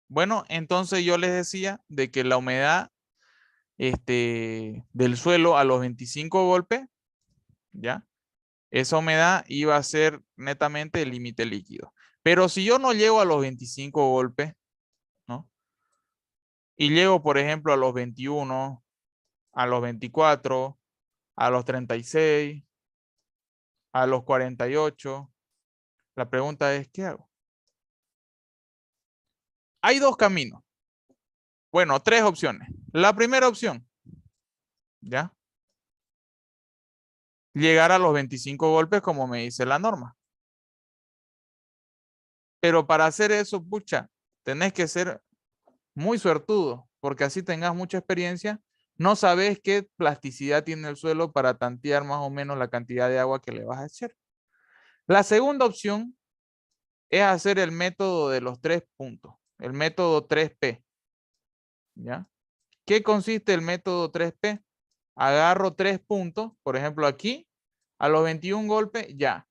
Bueno, entonces yo les decía de que la humedad del suelo a los 25 golpes, ¿ya? Esa humedad iba a ser netamente el límite líquido. Pero si yo no llego a los 25 golpes, ¿no? Y llego, por ejemplo, a los 21, a los 24, a los 36, a los 48, la pregunta es, ¿qué hago? Hay dos caminos. Bueno, tres opciones. La primera opción, ¿ya? Llegar a los 25 golpes como me dice la norma. Pero para hacer eso, pucha, tenés que ser muy suertudo, porque así tengas mucha experiencia, no sabes qué plasticidad tiene el suelo para tantear más o menos la cantidad de agua que le vas a echar. La segunda opción es hacer el método de los 3 puntos, el método 3P, ¿ya? ¿Qué consiste el método 3P? Agarro 3 puntos, por ejemplo aquí, a los 21 golpes, ya.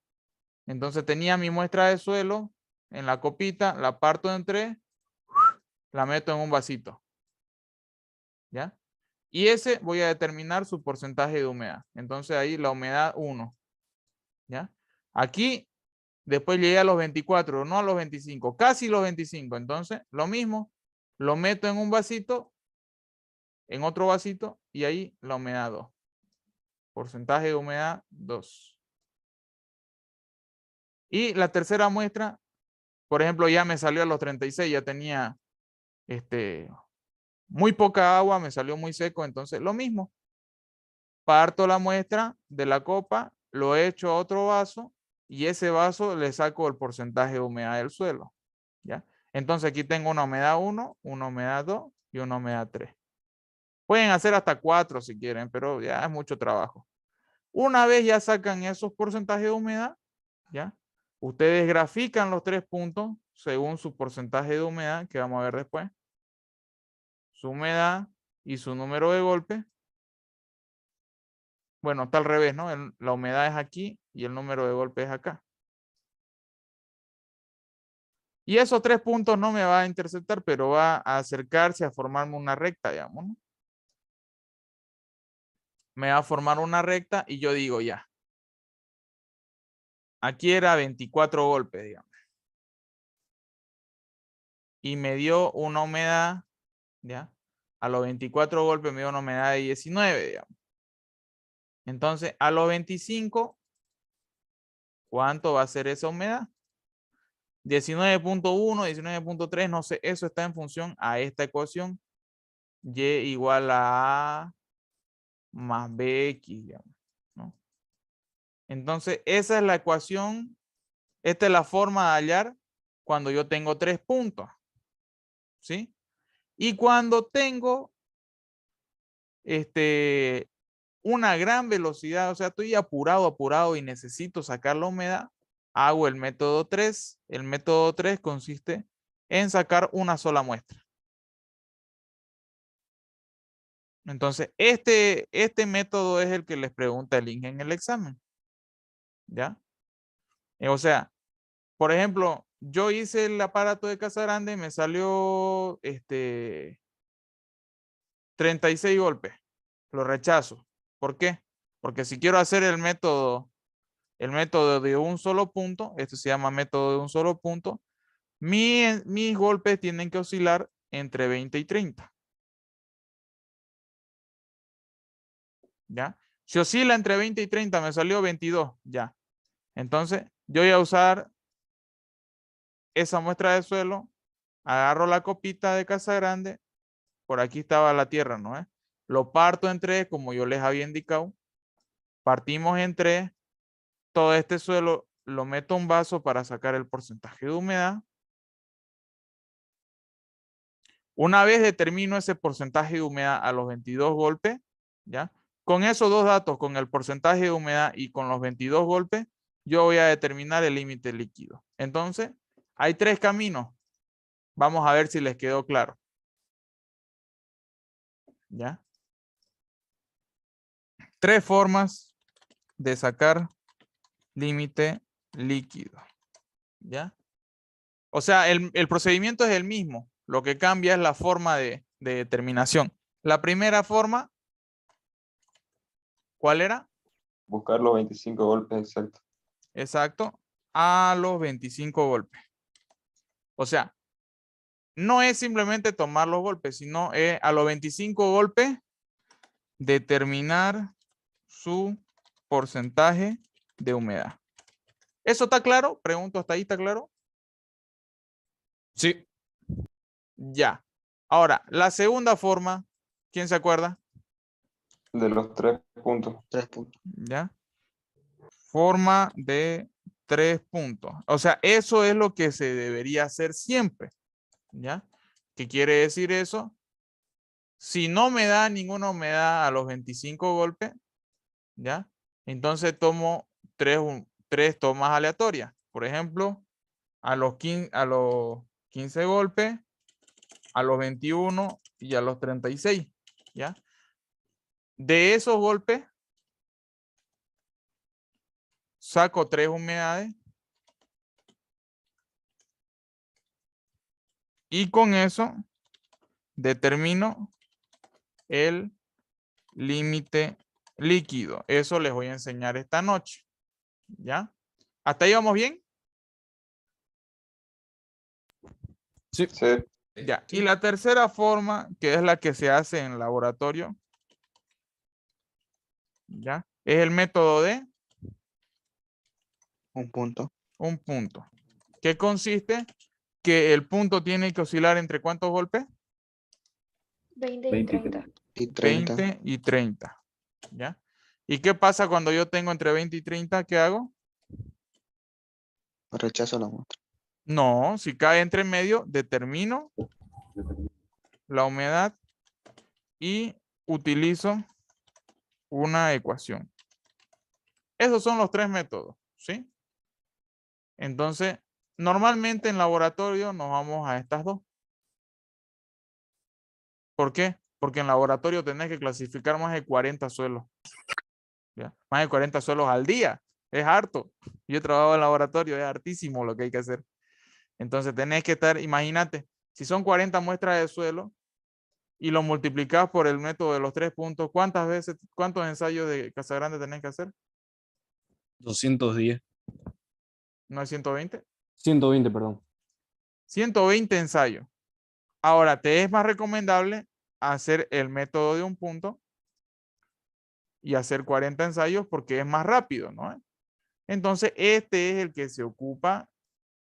Entonces tenía mi muestra de suelo en la copita, la parto en 3, la meto en un vasito, ¿ya? Y ese voy a determinar su porcentaje de humedad. Entonces ahí la humedad 1, ¿ya? Aquí después llegué a los 24, no a los 25, casi los 25. Entonces lo mismo, lo meto en un vasito, en otro vasito y ahí la humedad 2. Porcentaje de humedad 2. Y la tercera muestra, por ejemplo, ya me salió a los 36, ya tenía muy poca agua, me salió muy seco, entonces lo mismo. Parto la muestra de la copa, lo echo a otro vaso y ese vaso le saco el porcentaje de humedad del suelo, ¿ya? Entonces aquí tengo una humedad 1, una humedad 2 y una humedad 3. Pueden hacer hasta 4 si quieren, pero ya es mucho trabajo. Una vez ya sacan esos porcentajes de humedad, ¿ya? Ustedes grafican los 3 puntos según su porcentaje de humedad, que vamos a ver después, su humedad y su número de golpes. Bueno, está al revés, ¿no? La humedad es aquí y el número de golpes es acá. Y esos 3 puntos no me va a interceptar, pero va a acercarse a formarme una recta, digamos, ¿no? Me va a formar una recta y yo digo ya. Aquí era 24 golpes, digamos. Y me dio una humedad, ¿ya? A los 24 golpes me dio una humedad de 19, digamos. Entonces, a los 25, ¿cuánto va a ser esa humedad? 19.1, 19.3, no sé, eso está en función a esta ecuación. Y igual a A más BX, digamos, ¿no? Entonces, esa es la ecuación, esta es la forma de hallar cuando yo tengo 3 puntos, ¿sí? Y cuando tengo una gran velocidad, o sea, estoy apurado y necesito sacar la humedad, hago el método 3. El método 3 consiste en sacar una sola muestra. Entonces, este método es el que les pregunta el INGE en el examen, ¿ya? O sea, por ejemplo, yo hice el aparato de Casagrande y me salió 36 golpes. Lo rechazo. ¿Por qué? Porque si quiero hacer el método de un solo punto, esto se llama método de un solo punto, mis golpes tienen que oscilar entre 20 y 30. ¿Ya? Si oscila entre 20 y 30, me salió 22, ya. Entonces, yo voy a usar esa muestra de suelo, agarro la copita de Casagrande, por aquí estaba la tierra, ¿no es? Lo parto en 3, como yo les había indicado. Partimos en 3, todo este suelo lo meto a un vaso para sacar el porcentaje de humedad. Una vez determino ese porcentaje de humedad a los 22 golpes, ¿ya? Con esos dos datos, con el porcentaje de humedad y con los 22 golpes, yo voy a determinar el límite líquido. Entonces, hay 3 caminos. Vamos a ver si les quedó claro. ¿Ya? 3 formas de sacar límite líquido. ¿Ya? O sea, el procedimiento es el mismo. Lo que cambia es la forma de determinación. La primera forma, ¿cuál era? Buscar los 25 golpes exactos. Exacto, a los 25 golpes. O sea, no es simplemente tomar los golpes, sino a los 25 golpes determinar su porcentaje de humedad. ¿Eso está claro? Pregunto, ¿hasta ahí está claro? Sí. Ya. Ahora, la segunda forma, ¿quién se acuerda? De los 3 puntos. 3 puntos. ¿Ya? Forma de 3 puntos. O sea, eso es lo que se debería hacer siempre. ¿Ya? ¿Qué quiere decir eso? Si no me da ninguna humedad a los 25 golpes, ¿ya? Entonces tomo tres tomas aleatorias. Por ejemplo, a los 15 golpes, a los 21 y a los 36, ¿ya? De esos golpes, saco 3 humedades y con eso determino el límite líquido. Eso les voy a enseñar esta noche, ¿ya? ¿Hasta ahí vamos bien? Sí. Sí. Ya. Y la tercera forma, que es la que se hace en laboratorio, ¿ya? Es el método de 1 punto. un punto. ¿Qué consiste? Que el punto tiene que oscilar entre ¿cuántos golpes? 20 y 30. Y 30. 20 y 30. ¿Ya? ¿Y qué pasa cuando yo tengo entre 20 y 30? ¿Qué hago? Rechazo la muestra. No, si cae entre medio, determino la humedad y utilizo una ecuación. Esos son los 3 métodos, ¿sí? Entonces, normalmente en laboratorio nos vamos a estas 2. ¿Por qué? Porque en laboratorio tenés que clasificar más de 40 suelos. ¿Ya? Más de 40 suelos al día. Es harto. Yo trabajo en laboratorio, es hartísimo lo que hay que hacer. Entonces tenés que estar, imagínate, si son 40 muestras de suelo y lo multiplicás por el método de los 3 puntos, ¿cuántos ensayos de Casagrande tenés que hacer? 210. ¿No es 120? 120, perdón. 120 ensayos. Ahora, te es más recomendable hacer el método de un punto y hacer 40 ensayos porque es más rápido, ¿no? Entonces, este es el que se ocupa,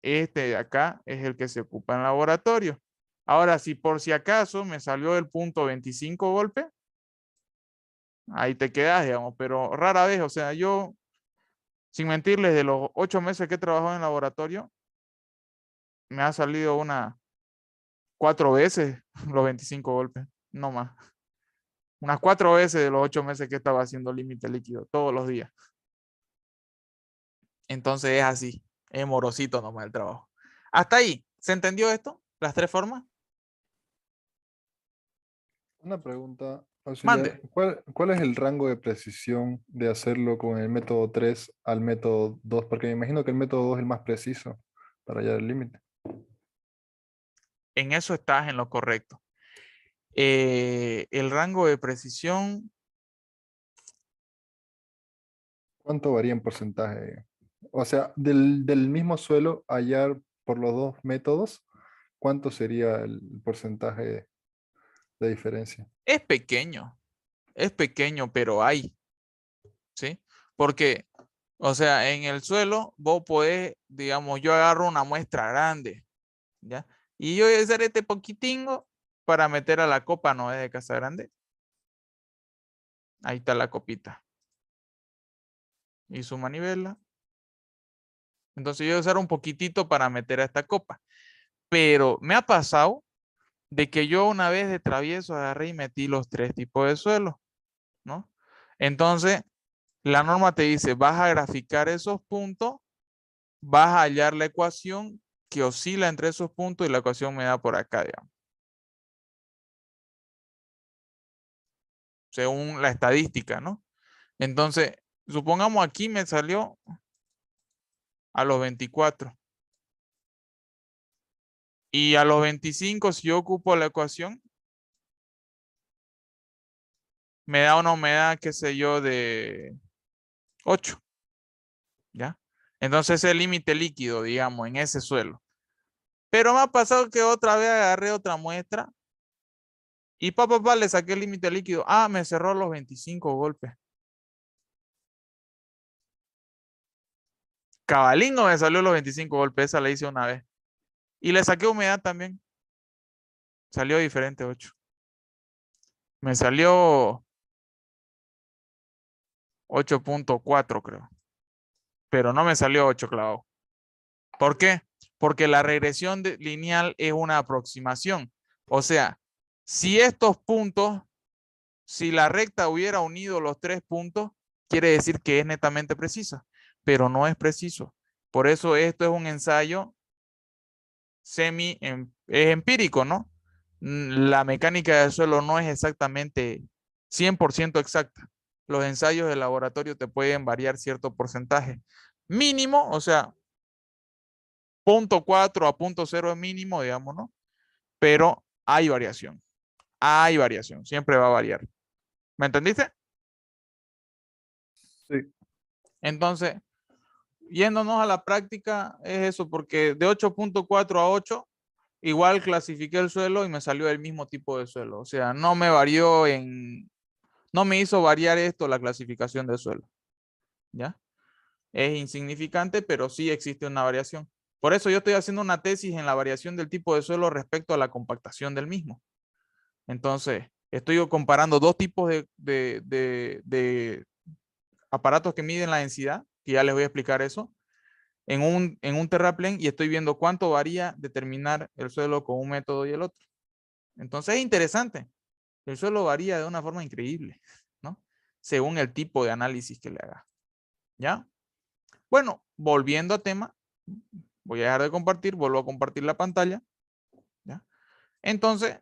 este de acá es el que se ocupa en laboratorio. Ahora, si por si acaso me salió el punto 25 golpes, ahí te quedas, digamos, pero rara vez, o sea, yo, sin mentirles, de los 8 meses que he trabajado en laboratorio, me ha salido 4 veces los 25 golpes, no más. Unas 4 veces de los 8 meses que estaba haciendo límite líquido, todos los días. Entonces es así, es morosito nomás el trabajo. Hasta ahí, ¿se entendió esto? ¿Las 3 formas? Una pregunta, Mande. auxiliar. ¿Cuál es el rango de precisión de hacerlo con el método 3 al método 2? Porque me imagino que el método 2 es el más preciso para hallar el límite. En eso estás en lo correcto. El rango de precisión, ¿Cuánto varía en porcentaje? O sea, del mismo suelo hallar por los dos métodos, ¿cuánto sería el porcentaje de diferencia? es pequeño, pero hay, ¿sí? Porque, o sea, en el suelo vos podés, digamos, yo agarro una muestra grande, ¿ya? Y yo voy a hacer este poquitingo para meter a la copa, ¿no es de Casagrande? Ahí está la copita. Y su manivela. Entonces yo voy a usar un poquitito para meter a esta copa. Pero me ha pasado de que yo una vez de travieso agarré y metí los 3 tipos de suelo, ¿no? Entonces, la norma te dice, vas a graficar esos puntos, vas a hallar la ecuación que oscila entre esos puntos y la ecuación me da por acá, digamos. Según la estadística, ¿no? Entonces, supongamos aquí me salió a los 24. Y a los 25, si yo ocupo la ecuación, me da una humedad, qué sé yo, de 8. ¿Ya? Entonces es el límite líquido, digamos, en ese suelo. Pero me ha pasado que otra vez agarré otra muestra y le saqué el límite líquido. Ah, me cerró los 25 golpes. Cabalino me salió los 25 golpes, esa la hice una vez. Y le saqué humedad también. Salió diferente 8. Me salió 8.4 creo. Pero no me salió 8 clavado. ¿Por qué? Porque la regresión lineal es una aproximación. O sea, si estos puntos, si la recta hubiera unido los 3 puntos, quiere decir que es netamente precisa, pero no es preciso. Por eso esto es un ensayo es empírico, ¿no? La mecánica del suelo no es exactamente 100% exacta. Los ensayos de laboratorio te pueden variar cierto porcentaje mínimo, o sea, 0.4 a 0.0 es mínimo, digamos, ¿no? Pero hay variación. Hay variación. Siempre va a variar. ¿Me entendiste? Sí. Entonces, yéndonos a la práctica, es eso, porque de 8.4 a 8, igual clasifiqué el suelo y me salió el mismo tipo de suelo. O sea, no me varió no me hizo variar esto la clasificación del suelo. ¿Ya? Es insignificante, pero sí existe una variación. Por eso yo estoy haciendo una tesis en la variación del tipo de suelo respecto a la compactación del mismo. Entonces, estoy comparando dos tipos de aparatos que miden la densidad, que ya les voy a explicar eso, en un terraplén y estoy viendo cuánto varía determinar el suelo con un método y el otro. Entonces es interesante. El suelo varía de una forma increíble, ¿no? Según el tipo de análisis que le haga. ¿Ya? Bueno, volviendo a tema, voy a dejar de compartir, vuelvo a compartir la pantalla. ¿Ya? Entonces,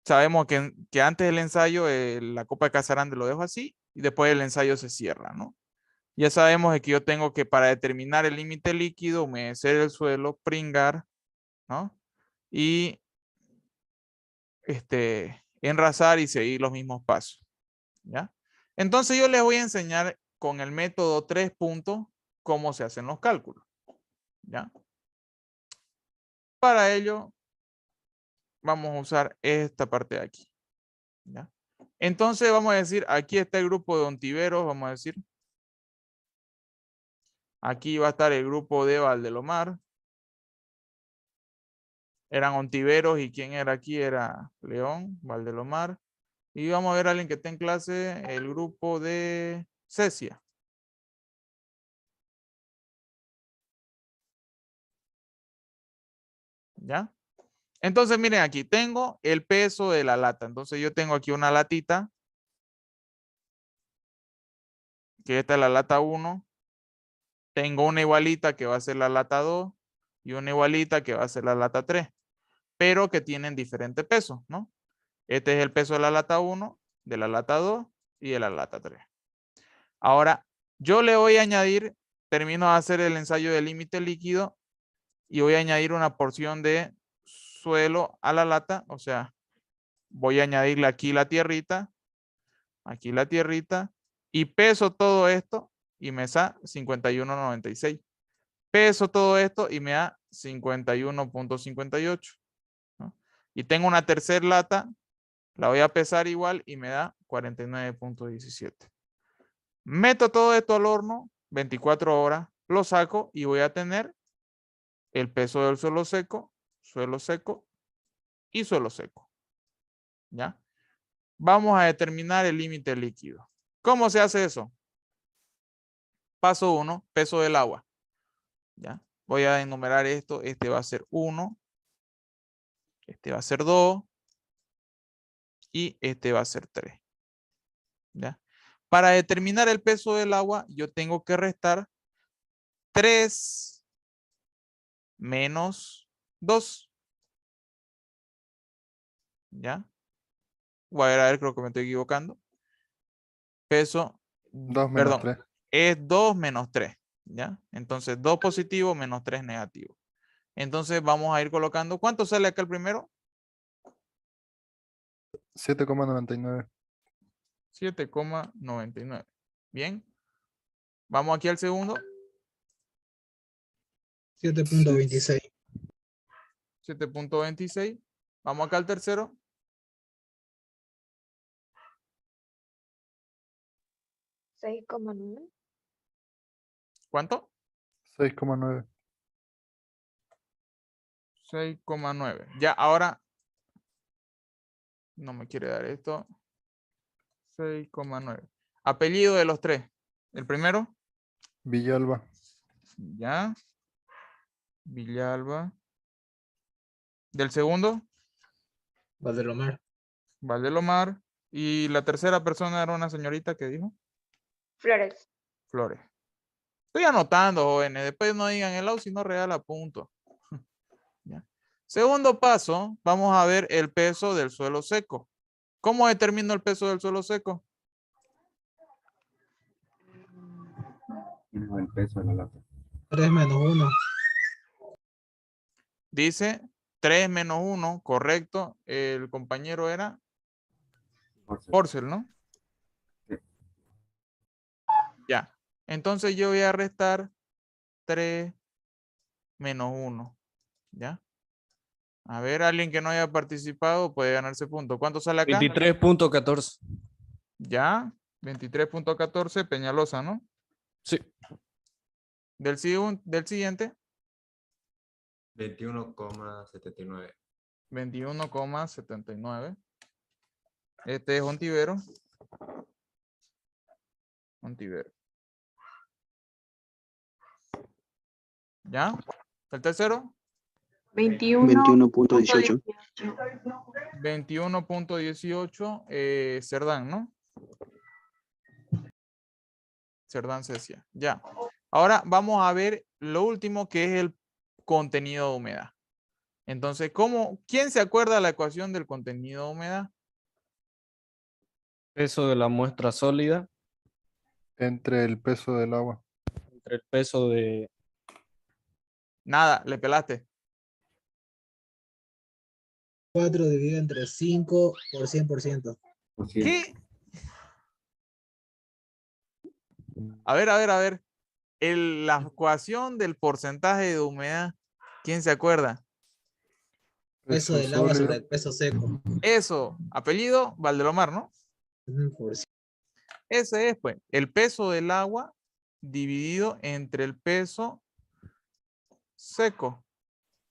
sabemos que antes del ensayo, la copa de Casarande lo dejo así y después el ensayo se cierra, ¿no? Ya sabemos de que yo tengo que para determinar el límite líquido, humedecer el suelo, pringar, ¿no? Y enrasar y seguir los mismos pasos, ¿ya? Entonces yo les voy a enseñar con el método 3 puntos cómo se hacen los cálculos, ¿ya? Para ello vamos a usar esta parte de aquí, ¿ya? Entonces vamos a decir, aquí está el grupo de ontiveros, vamos a decir. Aquí va a estar el grupo de Valdelomar. Eran ontiveros y quién era aquí era León, Valdelomar. Y vamos a ver a alguien que está en clase, el grupo de Cecia. ¿Ya? Entonces miren aquí, tengo el peso de la lata. Entonces yo tengo aquí una latita, que esta es la lata 1. Tengo una igualita que va a ser la lata 2 y una igualita que va a ser la lata 3, pero que tienen diferente peso, ¿no? Este es el peso de la lata 1, de la lata 2 y de la lata 3. Ahora, yo le voy a añadir, termino de hacer el ensayo de límite líquido y voy a añadir una porción de suelo a la lata, o sea, voy a añadirle aquí la tierrita y peso todo esto y me da 51.96. Peso todo esto y me da 51.58, ¿no? Y tengo una tercera lata, la voy a pesar igual y me da 49.17. Meto todo esto al horno, 24 horas, lo saco y voy a tener el peso del suelo seco y suelo seco. ¿Ya? Vamos a determinar el límite líquido. ¿Cómo se hace eso? Paso 1, peso del agua. ¿Ya? Voy a enumerar esto. Este va a ser 1, este va a ser 2 y este va a ser 3. ¿Ya? Para determinar el peso del agua, yo tengo que restar 3 menos 2. ¿Ya? Voy a ver, creo que me estoy equivocando. Peso, 2 menos perdón, 3. es 2 menos 3. ¿Ya? Entonces 2 positivo menos 3 negativo. Entonces vamos a ir colocando. ¿Cuánto sale acá el primero? 7,99. 7,99. Bien. Vamos aquí al segundo. 7.26. 7.26. Vamos acá al tercero. 6,9. ¿Cuánto? 6,9. 6,9. Ya, ahora no me quiere dar esto. 6,9. Apellido de los tres. El primero, Villalba. ya. Villalba. Del segundo, Valdelomar. Valdelomar. Y la tercera persona era una señorita que dijo Flores. Flores. Estoy anotando, jóvenes. Después no digan el si no regala punto. ¿Ya? Segundo paso, vamos a ver el peso del suelo seco. ¿Cómo determino el peso del suelo seco? No, el peso de la lata. 3 menos 1. Dice 3 menos 1, correcto. El compañero era Porcel, ¿no? Sí. Ya. Entonces yo voy a restar 3 menos 1. ¿Ya? A ver, alguien que no haya participado puede ganarse punto. ¿Cuánto sale acá? 23.14. Ya. 23.14, Peñalosa, ¿no? Sí. Del siguiente, 21,79. 21,79. Este es Ontivero. Ontivero. ¿Ya? ¿El tercero? 21.18. 21.18, Cerdán, ¿no? Cerdán Cecia. Ya. Ahora vamos a ver lo último que es el contenido de humedad. Entonces, ¿quién se acuerda de la ecuación del contenido de humedad? Peso de la muestra sólida Entre el peso del agua. entre el peso de... Nada, le pelaste. 4 dividido entre 5 por 100%. ¿Qué? A ver. La ecuación del porcentaje de humedad, ¿quién se acuerda? Peso del agua sobre el peso seco. Eso, apellido Valdelomar, ¿no? Por Ese es, pues, el peso del agua dividido entre el peso seco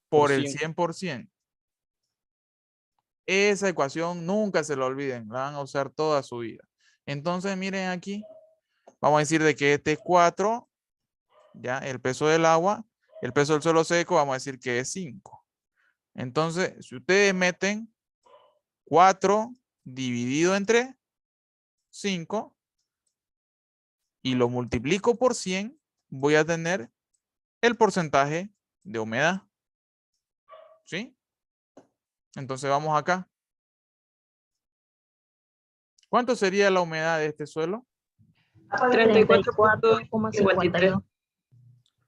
por el 100%. Esa ecuación nunca se la olviden, la van a usar toda su vida. Entonces, miren aquí, vamos a decir de que este es 4, ya, el peso del agua, el peso del suelo seco, vamos a decir que es 5. Entonces, si ustedes meten 4 dividido entre 5 y lo multiplico por 100, voy a tener el porcentaje de humedad. ¿Sí? Entonces vamos acá. ¿Cuánto sería la humedad de este suelo? 34,52.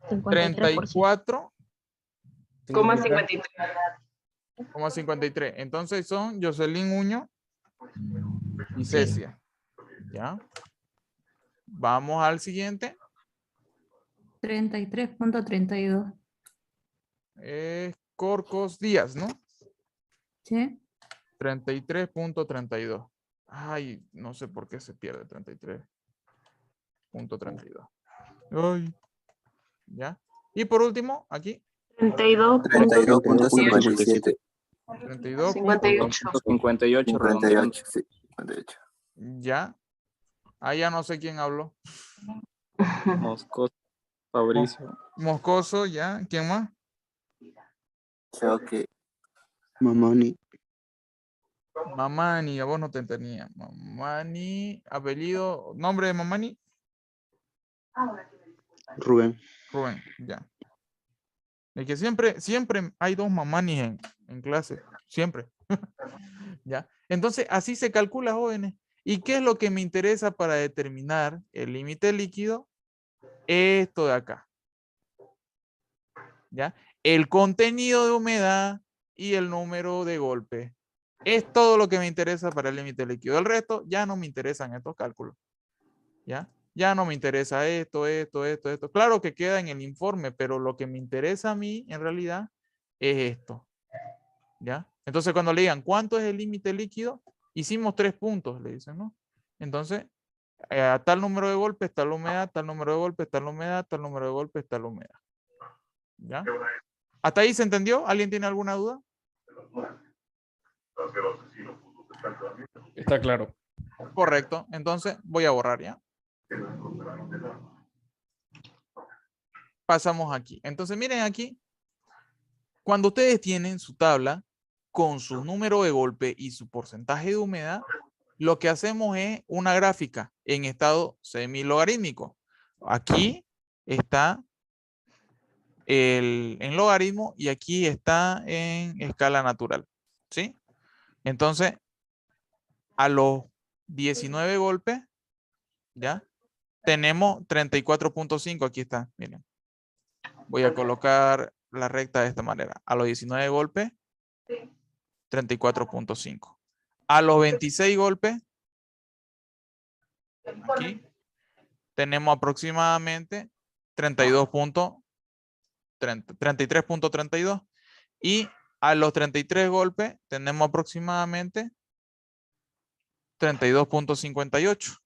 34,53. Entonces son Jocelyn Uño y Cecia. ¿Ya? Vamos al siguiente. 33.32. Corcos Díaz, ¿no? ¿Sí? 33.32. Ay, no sé por qué se pierde 33.32. Ay. ¿Ya? Y por último, aquí. 32.57. 32.58. 58, sí. 58. Ya. Ahí ya no sé quién habló. Moscoso, Fabricio. Moscoso, ya. ¿Quién más? Choque. Mamani. Mamani, a vos no te entendía. Mamani, apellido, nombre de Mamani. Rubén. Rubén, ya. Es que siempre hay dos Mamanis en clase. Siempre. ¿Ya? Entonces, así se calcula, jóvenes. ¿Y qué es lo que me interesa para determinar el límite líquido? Esto de acá. ¿Ya? el contenido de humedad y el número de golpe. Es todo lo que me interesa para el límite líquido. El resto ya no me interesan estos cálculos. ¿Ya? Ya no me interesa esto. Claro que queda en el informe, pero lo que me interesa a mí en realidad es esto. ¿Ya? Entonces cuando le digan cuánto es el límite líquido, hicimos 3 puntos, le dicen, ¿no? Entonces, a tal número de golpes está la humedad, tal número de golpes está la humedad, tal número de golpes está la humedad. ¿Ya? ¿Hasta ahí se entendió? ¿Alguien tiene alguna duda? Está claro. Correcto. Entonces voy a borrar ya. Pasamos aquí. Entonces miren aquí. Cuando ustedes tienen su tabla con su número de golpe y su porcentaje de humedad, lo que hacemos es una gráfica en estado semilogarítmico. Aquí está en logaritmo y aquí está en escala natural. ¿Sí? Entonces, a los 19 golpes, ¿ya? Tenemos 34.5. Aquí está, miren. Voy a colocar la recta de esta manera. A los 19 golpes, 34.5. A los 26 golpes, aquí, tenemos aproximadamente 33.32. Y a los 33 golpes, tenemos aproximadamente 32.58.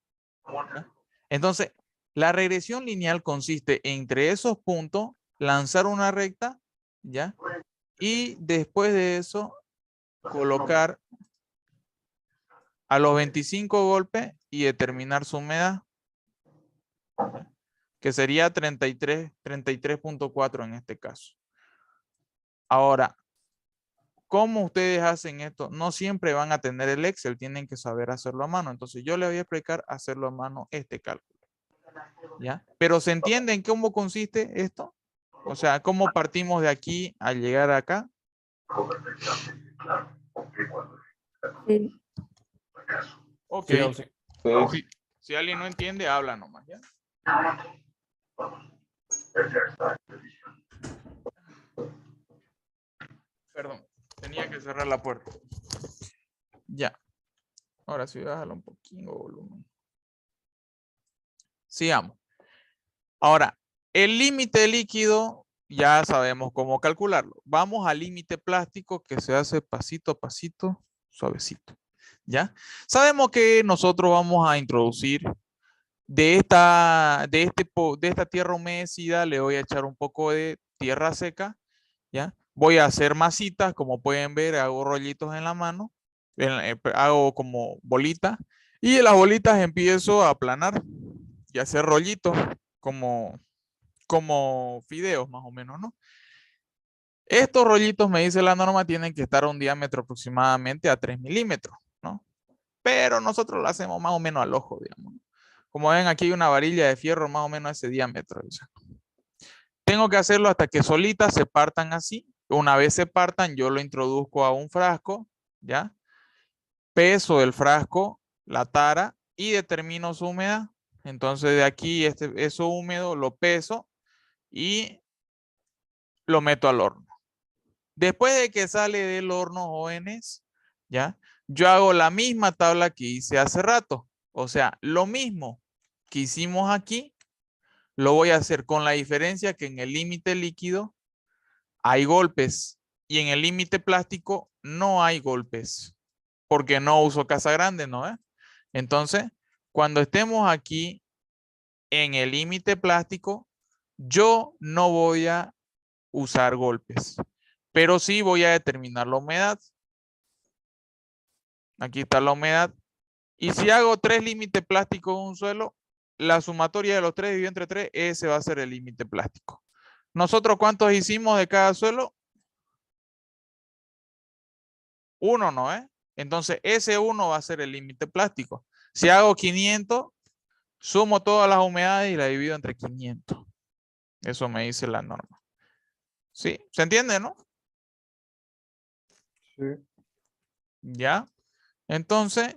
Entonces, la regresión lineal consiste entre esos puntos lanzar una recta, ¿ya? Y después de eso, colocar a los 25 golpes y determinar su humedad, que sería 33.4 en este caso. Ahora, ¿cómo ustedes hacen esto? No siempre van a tener el Excel, tienen que saber hacerlo a mano. Entonces yo les voy a explicar hacerlo a mano este cálculo. ¿Ya? Pero ¿se entiende en cómo consiste esto? O sea, ¿cómo partimos de aquí al llegar acá? Sí. Ok. Sí, sí. Si alguien no entiende, habla nomás, ¿ya? Perdón, tenía que cerrar la puerta. Ya. Ahora sí, bájalo un poquito volumen. Sigamos. Ahora, el límite líquido ya sabemos cómo calcularlo. Vamos al límite plástico que se hace pasito a pasito, suavecito. ¿Ya? Sabemos que nosotros vamos a introducir de esta tierra humedecida, le voy a echar un poco de tierra seca. ¿Ya? Voy a hacer masitas, como pueden ver, hago rollitos en la mano, hago como bolitas y las bolitas empiezo a aplanar y hacer rollitos como fideos más o menos, ¿no? Estos rollitos, me dice la norma, tienen que estar a un diámetro aproximadamente a 3 milímetros, ¿no? Pero nosotros lo hacemos más o menos al ojo, digamos. Como ven, aquí hay una varilla de fierro más o menos a ese diámetro. Tengo que hacerlo hasta que solitas se partan así. Una vez se partan, yo lo introduzco a un frasco, ¿ya? Peso el frasco, la tara y determino su humedad. Entonces de aquí, eso húmedo lo peso y lo meto al horno. Después de que sale del horno, jóvenes, ¿ya? Yo hago la misma tabla que hice hace rato. O sea, lo mismo que hicimos aquí, lo voy a hacer con la diferencia que en el límite líquido hay golpes y en el límite plástico no hay golpes porque no uso casa grande, ¿no? Entonces, cuando estemos aquí en el límite plástico, yo no voy a usar golpes, pero sí voy a determinar la humedad. Aquí está la humedad. Y si hago 3 límites plásticos en un suelo, la sumatoria de los 3 dividido entre 3, ese va a ser el límite plástico. ¿Nosotros cuántos hicimos de cada suelo? 1, ¿no? Entonces, ese 1 va a ser el límite plástico. Si hago 500, sumo todas las humedades y la divido entre 500. Eso me dice la norma. ¿Sí? ¿Se entiende, no? Sí. ¿Ya? Entonces,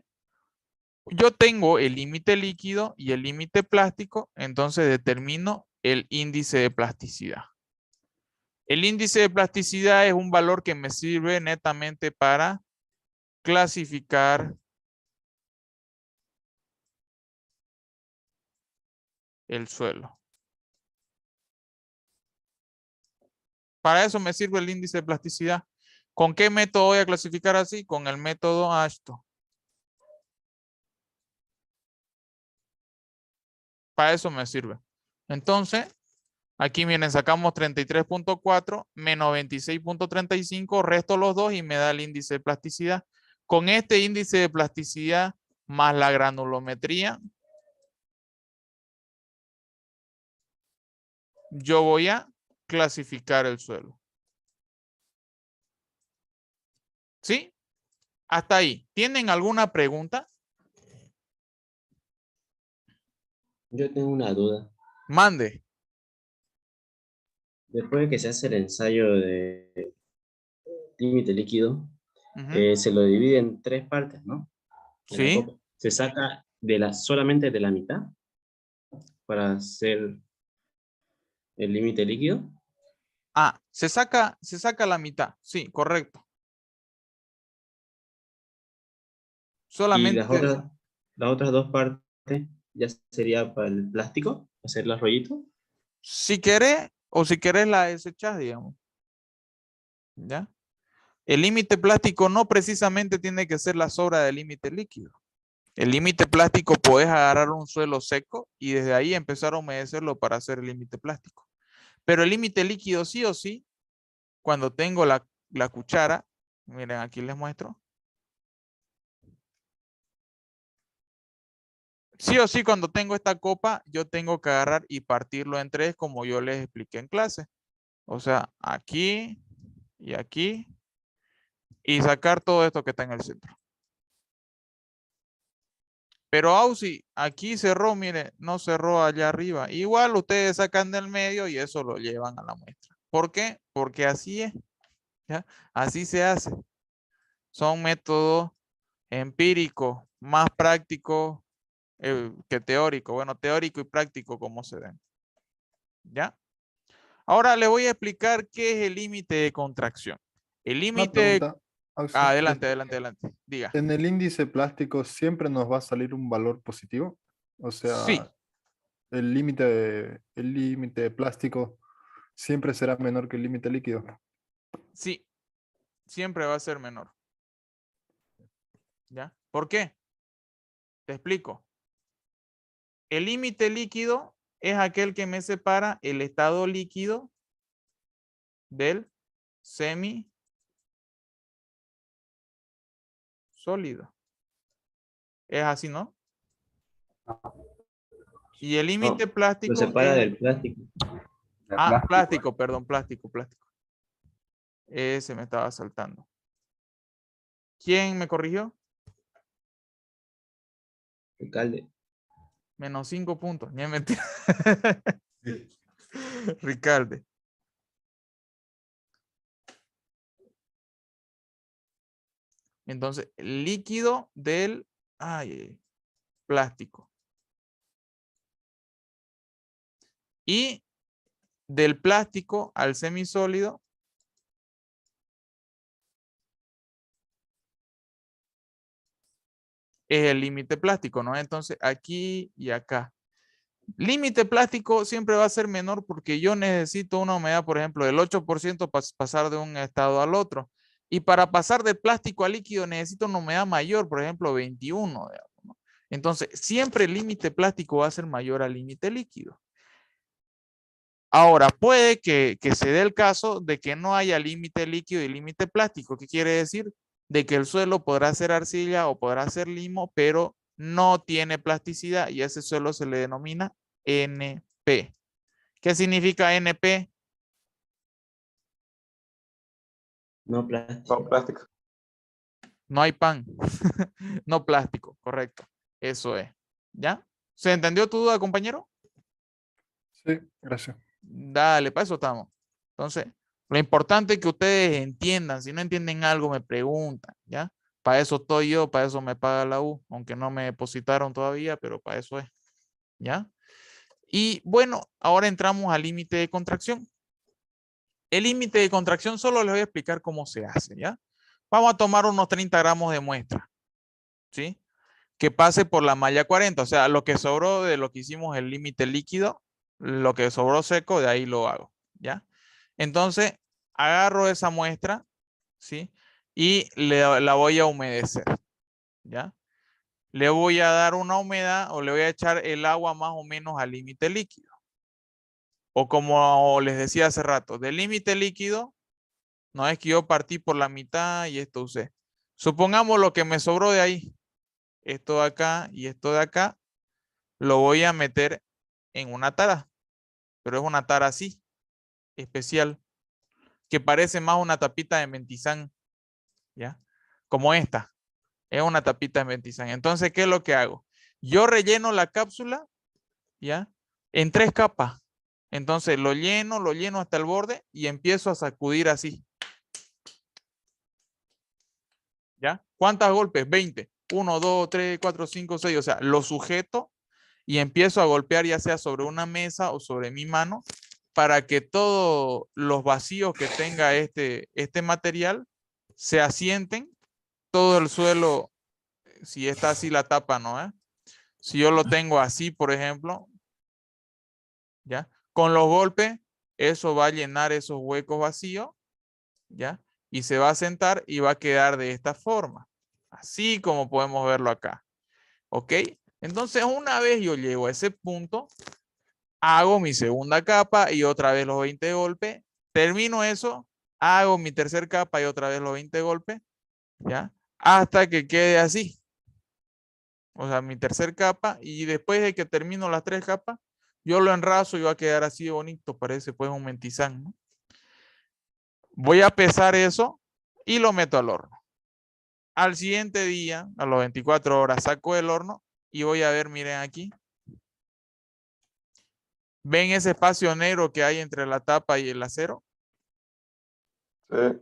yo tengo el límite líquido y el límite plástico, entonces determino el índice de plasticidad. El índice de plasticidad es un valor que me sirve netamente para clasificar el suelo. Para eso me sirve el índice de plasticidad. ¿Con qué método voy a clasificar así? Con el método Ashton. Para eso me sirve. Entonces, aquí miren, sacamos 33.4 menos 26.35, resto los dos y me da el índice de plasticidad. Con este índice de plasticidad más la granulometría, yo voy a clasificar el suelo. ¿Sí? Hasta ahí. ¿Tienen alguna pregunta? Yo tengo una duda. Mande. Después de que se hace el ensayo de límite líquido, Ujú. se lo divide en 3 partes, ¿no? En la Sí. copa. Se saca solamente de la mitad para hacer el límite líquido. Ah, se saca la mitad. Sí, correcto. Y Solamente. las otras 2 partes ya sería para el plástico, hacer los rollitos. Si querés o si querés la desechás, digamos. ¿Ya? El límite plástico no precisamente tiene que ser la sobra del límite líquido. El límite plástico puedes agarrar un suelo seco y desde ahí empezar a humedecerlo para hacer el límite plástico. Pero el límite líquido sí o sí, cuando tengo la cuchara, miren aquí les muestro. Sí o sí, cuando tengo esta copa, yo tengo que agarrar y partirlo en 3 como yo les expliqué en clase. O sea, aquí y aquí y sacar todo esto que está en el centro. Pero Ausi, aquí cerró, mire, no cerró allá arriba. Igual ustedes sacan del medio y eso lo llevan a la muestra. ¿Por qué? Porque así es. ¿Ya? Así se hace. Son métodos empíricos, más prácticos que teóricos. Bueno, teórico y práctico como se ven. ¿Ya? Ahora le voy a explicar qué es el límite de contracción. El Una límite... pregunta, Auxi, adelante, adelante, adelante. Diga. ¿en el índice plástico siempre nos va a salir un valor positivo? O Sí, sea, el límite de plástico siempre será menor que el límite líquido. sí, siempre va a ser menor. ¿Ya? ¿Por qué? Te explico. El límite líquido es aquel que me separa el estado líquido del semi sólido. Es así, ¿no? Y el límite No, lo plástico separa es... del plástico. Ah, plástico, perdón, plástico. Ese me estaba saltando. ¿Quién me corrigió? Alcalde. Menos 5 puntos. Ni es mentira. Ricardo. Entonces, líquido del plástico. Y del plástico al semisólido es el límite plástico, ¿no? Entonces, aquí y acá. Límite plástico siempre va a ser menor porque yo necesito una humedad, por ejemplo, del 8% para pasar de un estado al otro. Y para pasar de plástico a líquido necesito una humedad mayor, por ejemplo, 21. Digamos, ¿no? Entonces, siempre el límite plástico va a ser mayor al límite líquido. Ahora, puede que se dé el caso de que no haya límite líquido y límite plástico. ¿Qué quiere decir? De que el suelo podrá ser arcilla o podrá ser limo, pero no tiene plasticidad y a ese suelo se le denomina NP. ¿Qué significa NP? No plástico. No, plástico. No hay pan. No plástico, correcto. Eso es. ¿Ya? ¿Se entendió tu duda, compañero? Sí, gracias. Dale, para eso estamos. Entonces, lo importante es que ustedes entiendan. Si no entienden algo, me preguntan, ¿ya? Para eso estoy yo, para eso me paga la U, aunque no me depositaron todavía, pero para eso es, ¿ya? Y bueno, ahora entramos al límite de contracción. El límite de contracción solo les voy a explicar cómo se hace, ¿ya? Vamos a tomar unos 30 gramos de muestra, ¿sí? Que pase por la malla 40, o sea, lo que sobró de lo que hicimos el límite líquido, lo que sobró seco, de ahí lo hago, ¿ya? Entonces, agarro esa muestra, ¿sí? Y la voy a humedecer, ¿ya? Le voy a dar una humedad o le voy a echar el agua más o menos al límite líquido. O como les decía hace rato, del límite líquido, no es que yo partí por la mitad y esto usé. Supongamos lo que me sobró de ahí, esto de acá y esto de acá, lo voy a meter en una tara, pero es una tara así, especial, que parece más una tapita de mentizán, ¿ya? Como esta, es una tapita de mentizán. Entonces, ¿qué es lo que hago? Yo relleno la cápsula, ¿ya? En 3 capas. Entonces lo lleno hasta el borde y empiezo a sacudir así. ¿Ya? ¿Cuántos golpes? 20. 1, 2, 3, 4, 5, 6. O sea, lo sujeto y empiezo a golpear ya sea sobre una mesa o sobre mi mano para que todos los vacíos que tenga este material se asienten. Todo el suelo, si está así la tapa, ¿no? Si yo lo tengo así, por ejemplo, ¿ya? Con los golpes, eso va a llenar esos huecos vacíos, ¿ya? Y se va a sentar y va a quedar de esta forma. Así como podemos verlo acá. ¿Ok? Entonces, una vez yo llego a ese punto, hago mi segunda capa y otra vez los 20 golpes. Termino eso, hago mi tercera capa y otra vez los 20 golpes, ¿ya? Hasta que quede así. O sea, mi tercera capa y después de que termino las 3 capas, yo lo enrazo y va a quedar así de bonito, parece pues un mentizán, ¿no? Voy a pesar eso y lo meto al horno. Al siguiente día, a las 24 horas, saco del horno y voy a ver, miren aquí. ¿Ven ese espacio negro que hay entre la tapa y el acero? Sí.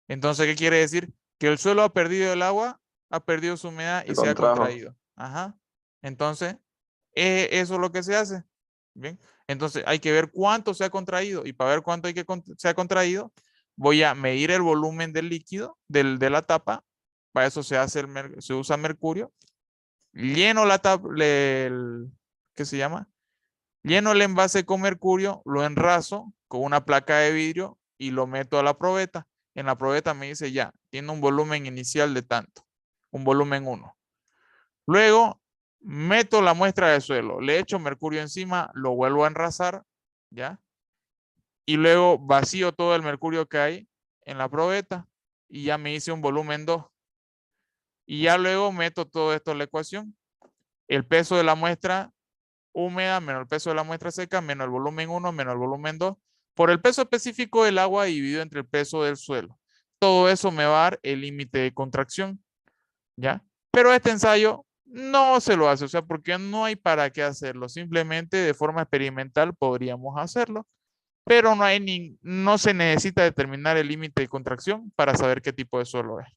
Entonces, ¿qué quiere decir? Que el suelo ha perdido el agua, ha perdido su humedad y Se se ha contrajo. contraído. Ajá. Entonces, eso es lo que se hace. Bien. Entonces, hay que ver cuánto se ha contraído y para ver cuánto se ha contraído, voy a medir el volumen del líquido de la tapa. Para eso se usa mercurio. Lleno la tapa, ¿qué se llama? Lleno el envase con mercurio, lo enrazo con una placa de vidrio y lo meto a la probeta. En la probeta me dice ya, tiene un volumen inicial de tanto, un volumen 1. Luego meto la muestra de suelo, le echo mercurio encima, lo vuelvo a enrasar, ¿ya? Y luego vacío todo el mercurio que hay en la probeta y ya me hice un volumen 2. Y ya luego meto todo esto en la ecuación. El peso de la muestra húmeda menos el peso de la muestra seca menos el volumen 1 menos el volumen 2 por el peso específico del agua dividido entre el peso del suelo. Todo eso me va a dar el límite de contracción, ¿ya? Pero este ensayo no se lo hace, o sea, porque no hay para qué hacerlo. Simplemente de forma experimental podríamos hacerlo, pero no se necesita determinar el límite de contracción para saber qué tipo de suelo es,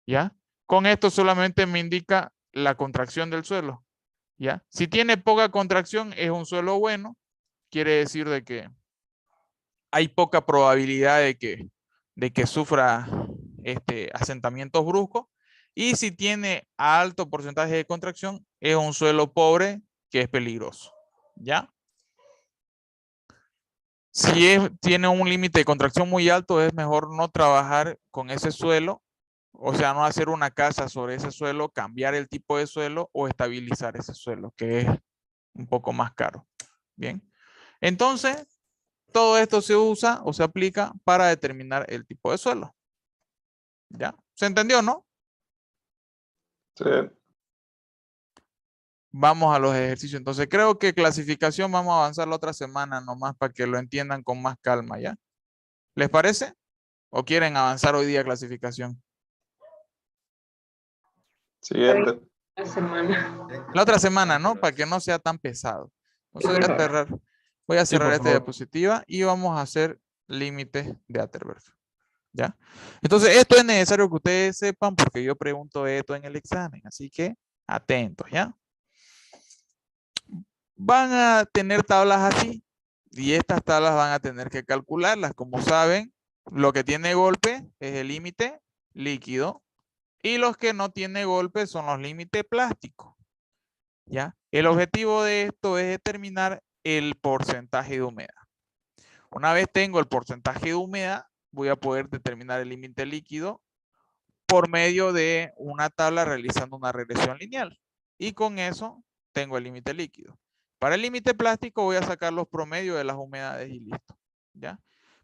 ¿ya? Con esto solamente me indica la contracción del suelo, ¿ya? Si tiene poca contracción es un suelo bueno, quiere decir de que hay poca probabilidad de que sufra asentamientos bruscos. Y si tiene alto porcentaje de contracción, es un suelo pobre que es peligroso, ¿ya? Si tiene un límite de contracción muy alto, es mejor no trabajar con ese suelo, o sea, no hacer una casa sobre ese suelo, cambiar el tipo de suelo o estabilizar ese suelo, que es un poco más caro. Bien, entonces, todo esto se usa o se aplica para determinar el tipo de suelo. ¿Ya? ¿Se entendió, no? Sí. Vamos a los ejercicios. Entonces, creo que clasificación vamos a avanzar la otra semana nomás para que lo entiendan con más calma, ¿ya? ¿Les parece? ¿O quieren avanzar hoy día clasificación? Siguiente. La semana. La otra semana, ¿no? Para que no sea tan pesado. Entonces, voy a cerrar por esta favor. diapositiva y vamos a hacer límites de Atterberg. ¿Ya? Entonces, esto es necesario que ustedes sepan porque yo pregunto esto en el examen. Así que, atentos, ¿ya? Van a tener tablas así, Y estas tablas van a tener que calcularlas. Como saben, lo que tiene golpe es el límite líquido y los que no tiene golpe son los límites plásticos. ¿Ya? El objetivo de esto es determinar el porcentaje de humedad. Una vez tengo el porcentaje de humedad, voy a poder determinar el límite líquido por medio de una tabla realizando una regresión lineal. Y con eso tengo el límite líquido. Para el límite plástico voy a sacar los promedios de las humedades y listo. ¿Ya?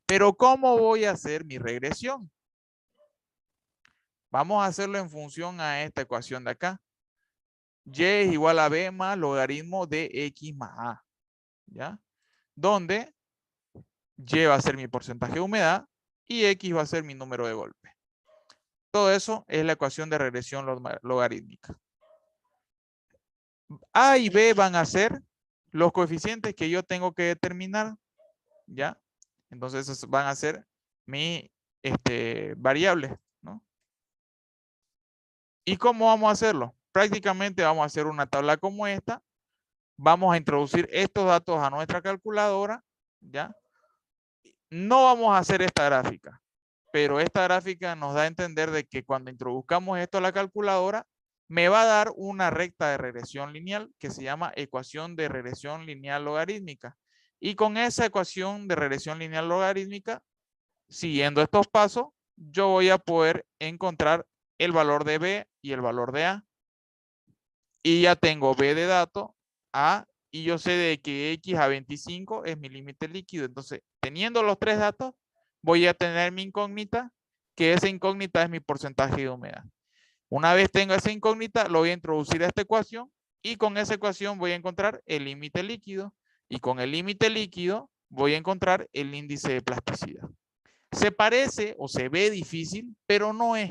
Pero ¿cómo voy a hacer mi regresión? Vamos a hacerlo en función a esta ecuación de acá. Y es igual a B más logaritmo de X más A. ¿Ya? Donde Y va a ser mi porcentaje de humedad y X va a ser mi número de golpe. Todo eso es la ecuación de regresión logarítmica. A y B van a ser los coeficientes que yo tengo que determinar. ¿Ya? Entonces esos van a ser mis variables, ¿no? ¿Y cómo vamos a hacerlo? Prácticamente vamos a hacer una tabla como esta. Vamos a introducir estos datos a nuestra calculadora. ¿Ya? No vamos a hacer esta gráfica, pero esta gráfica nos da a entender de que cuando introduzcamos esto a la calculadora, me va a dar una recta de regresión lineal que se llama ecuación de regresión lineal logarítmica. Y con esa ecuación de regresión lineal logarítmica, siguiendo estos pasos, yo voy a poder encontrar el valor de B y el valor de A. Y ya tengo B de dato, A, y yo sé de que X a 25 es mi límite líquido. Entonces, teniendo los tres datos, voy a tener mi incógnita, que esa incógnita es mi porcentaje de humedad. Una vez tenga esa incógnita, lo voy a introducir a esta ecuación y con esa ecuación voy a encontrar el límite líquido. Y con el límite líquido voy a encontrar el índice de plasticidad. Se parece o se ve difícil, pero no es.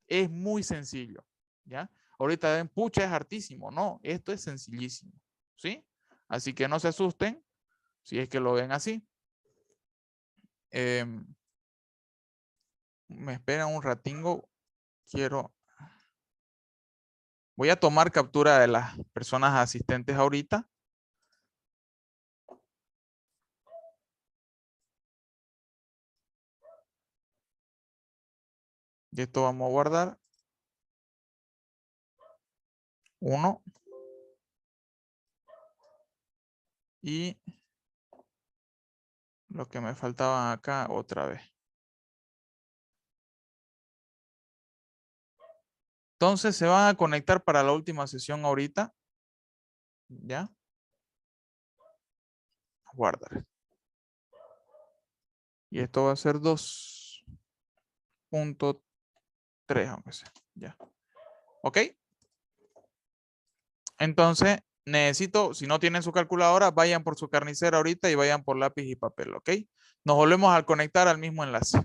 Es muy sencillo. ¿Ya? Ahorita ven, pucha, es hartísimo. No, esto es sencillísimo. ¿Sí? Así que no se asusten si es que lo ven así. Me esperan un ratingo. Voy a tomar captura de las personas asistentes ahorita. Y esto vamos a guardar. 1. Y lo que me faltaba acá otra vez. Entonces se van a conectar para la última sesión ahorita. ¿Ya? Guardar. Y esto va a ser 2.3, aunque sea. Ya. ¿Ok? Entonces, necesito, si no tienen su calculadora, vayan por su carnicera ahorita y vayan por lápiz y papel, ¿ok? Nos volvemos a conectar al mismo enlace.